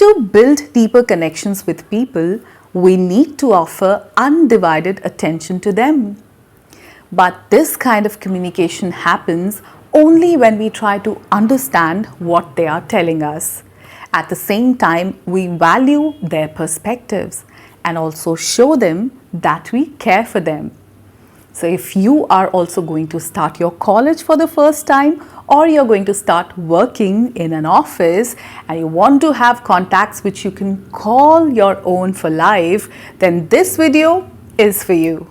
to build deeper connections with people, we need to offer undivided attention to them. But this kind of communication happens only when we try to understand what they are telling us. At the same time, we value their perspectives and also show them that we care for them. So if you are also going to start your college for the first time, or you're going to start working in an office and you want to have contacts which you can call your own for life, then this video is for you.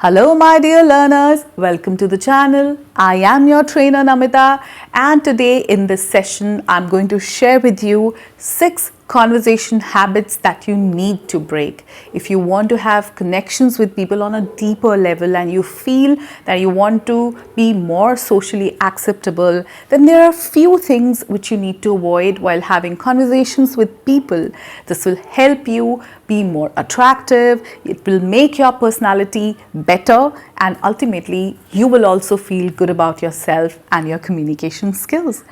Hello my dear learners, welcome to the channel. I am your trainer Namita, and today in this session I'm going to share with you 6 conversation habits that you need to break. If you want to have connections with people on a deeper level and you feel that you want to be more socially acceptable, then there are a few things which you need to avoid while having conversations with people. This will help you be more attractive, it will make your personality better, and ultimately you will also feel good about yourself and your communication skills.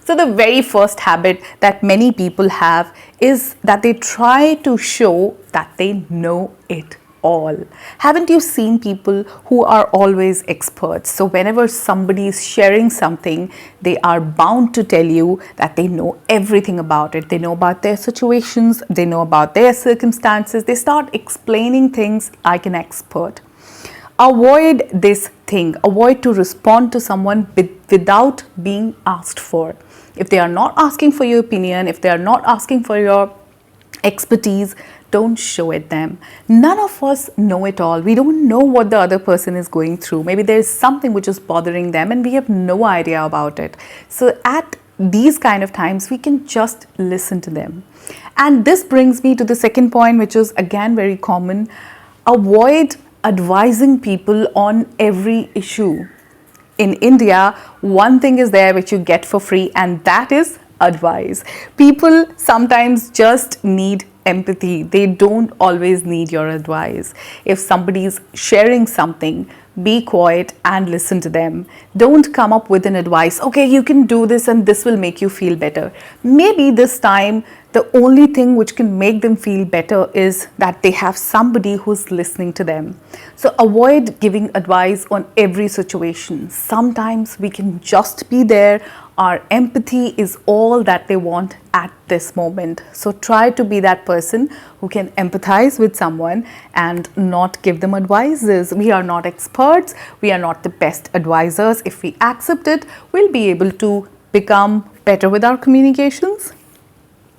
So the very first habit that many people have is that they try to show that they know it all. Haven't you seen people who are always experts? So whenever somebody is sharing something, they are bound to tell you that they know everything about it. They know about their situations, they know about their circumstances. They start explaining things like an expert. Avoid this thing. Avoid to respond to someone without being asked for. If they are not asking for your opinion, if they are not asking for your expertise, don't show it them. None of us know it all. We don't know what the other person is going through. Maybe there is something which is bothering them and we have no idea about it. So at these kind of times, we can just listen to them. And this brings me to the second point, which is again very common. Avoid advising people on every issue. In India, one thing is there which you get for free, and that is advice. People sometimes just need empathy. They don't always need your advice. If somebody is sharing something, be quiet and listen to them. Don't come up with an advice, okay, you can do this and this will make you feel better. Maybe this time the only thing which can make them feel better is that they have somebody who's listening to them. So avoid giving advice on every situation. Sometimes we can just be there. Our empathy is all that they want at this moment. So try to be that person who can empathize with someone and not give them advices. We are not experts. We are not the best advisors. If we accept it, we'll be able to become better with our communications.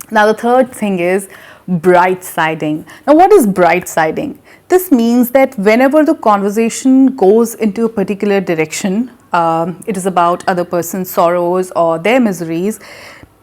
Now the third thing is bright siding. Now what is bright siding? This means that whenever the conversation goes into a particular direction, it is about other person's sorrows or their miseries,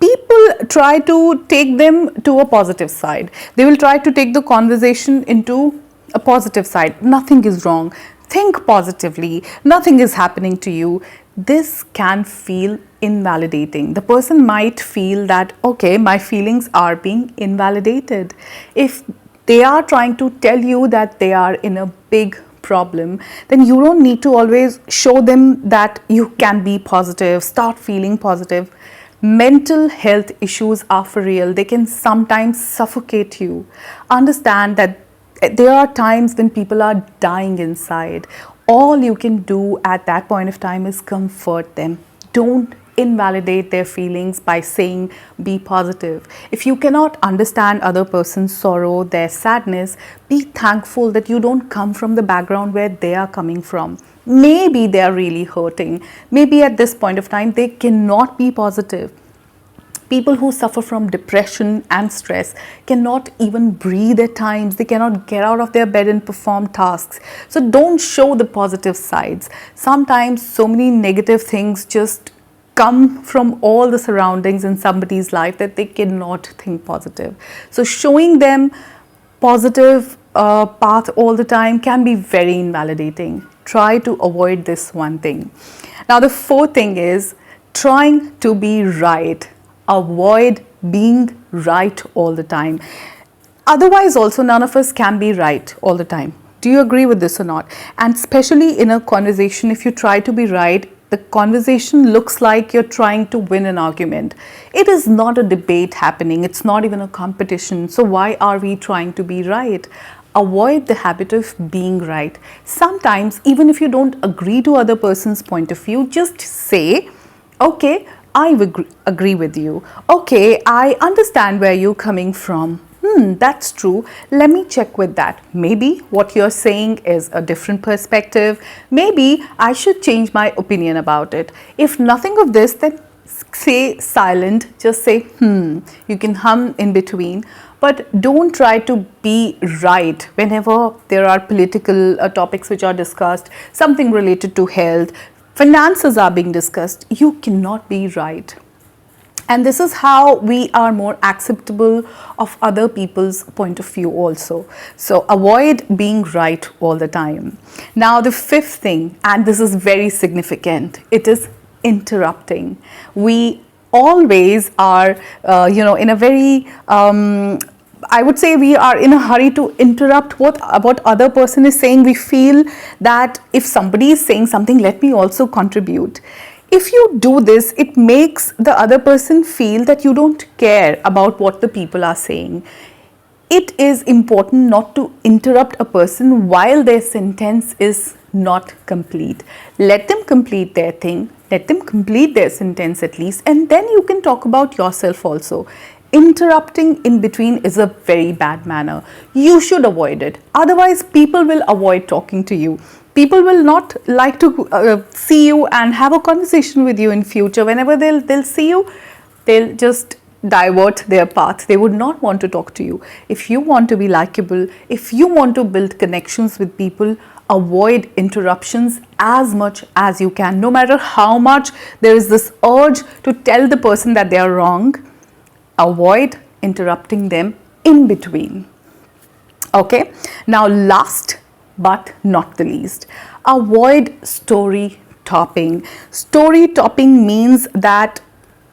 people try to take them to a positive side. They will try to take the conversation into a positive side. Nothing is wrong. Think positively. Nothing is happening to you. This can feel invalidating. The person might feel that, okay, my feelings are being invalidated. If they are trying to tell you that they are in a big problem, then you don't need to always show them that you can be positive, start feeling positive. Mental health issues are for real. They can sometimes suffocate you. Understand that there are times when people are dying inside. All you can do at that point of time is comfort them. Don't invalidate their feelings by saying be positive. If you cannot understand other person's sorrow, their sadness, be thankful that you don't come from the background where they are coming from. Maybe they are really hurting. Maybe at this point of time they cannot be positive. People who suffer from depression and stress cannot even breathe at times. They cannot get out of their bed and perform tasks. So don't show the positive sides. Sometimes so many negative things just come from all the surroundings in somebody's life that they cannot think positive. So showing them positive path all the time can be very invalidating. Try to avoid this one thing. Now the fourth thing is trying to be right. Avoid being right all the time. Otherwise also none of us can be right all the time. Do you agree with this or not? And especially in a conversation, if you try to be right, The conversation looks like you're trying to win an argument. It is not a debate happening. It's not even a competition. So why are we trying to be right? Avoid the habit of being right. Sometimes, even if you don't agree to other person's point of view, just say, okay, I agree with you. Okay, I understand where you're coming from. That's true. Let me check with that. Maybe what you're saying is a different perspective. Maybe I should change my opinion about it. If nothing of this, then say silent. Just say, You can hum in between. But don't try to be right whenever there are political topics which are discussed, something related to health, finances are being discussed. You cannot be right. And this is how we are more acceptable of other people's point of view also. So avoid being right all the time. Now the fifth thing, and this is very significant, it is interrupting. We always are, in a very, I would say we are in a hurry to interrupt what other person is saying. We feel that if somebody is saying something, let me also contribute. If you do this, it makes the other person feel that you don't care about what the people are saying. It is important not to interrupt a person while their sentence is not complete. Let them complete their thing, let them complete their sentence at least, and then you can talk about yourself also. Interrupting in between is a very bad manner. You should avoid it. Otherwise, people will avoid talking to you. People will not like to see you and have a conversation with you in future. Whenever they'll see you, they'll just divert their path. They would not want to talk to you. If you want to be likable, if you want to build connections with people, avoid interruptions as much as you can. No matter how much there is this urge to tell the person that they are wrong, avoid interrupting them in between. Okay, now last but not the least, avoid story topping. Story topping means that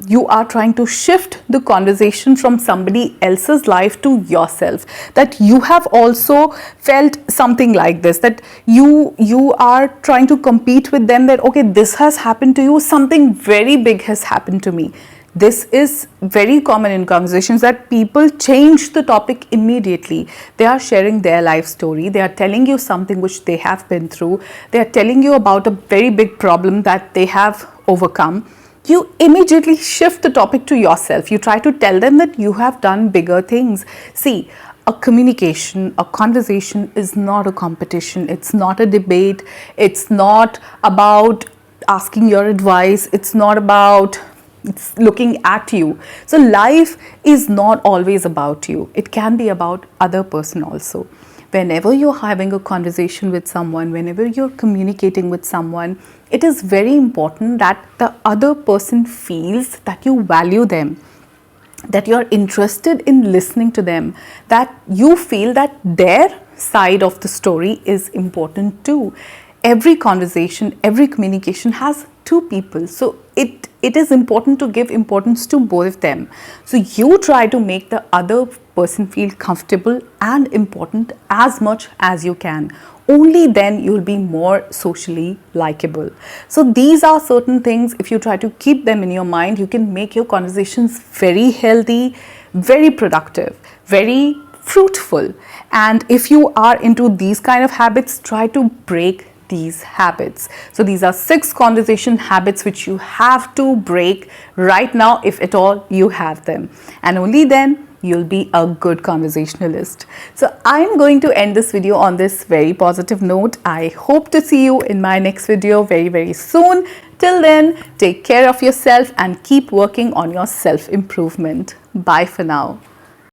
you are trying to shift the conversation from somebody else's life to yourself, that you have also felt something like this, that you are trying to compete with them, that okay, this has happened to you, something very big has happened to me. This is very common in conversations, that people change the topic immediately. They are sharing their life story. They are telling you something which they have been through. They are telling you about a very big problem that they have overcome. You immediately shift the topic to yourself. You try to tell them that you have done bigger things. See, a communication, a conversation is not a competition. It's not a debate. It's not about asking your advice. It's not about looking at you. So life is not always about you. It can be about other person also. Whenever you're having a conversation with someone, whenever you're communicating with someone, it is very important that the other person feels that you value them, that you're interested in listening to them, that you feel that their side of the story is important too. Every conversation, every communication has two people. So it is important to give importance to both of them. So you try to make the other person feel comfortable and important as much as you can. Only then you'll be more socially likable. So these are certain things, if you try to keep them in your mind, you can make your conversations very healthy, very productive, very fruitful. And if you are into these kind of habits, try to break these habits. So these are 6 conversation habits which you have to break right now, if at all you have them. And only then you'll be a good conversationalist. So I'm going to end this video on this very positive note. I hope to see you in my next video very, very soon. Till then, take care of yourself and keep working on your self-improvement. Bye for now.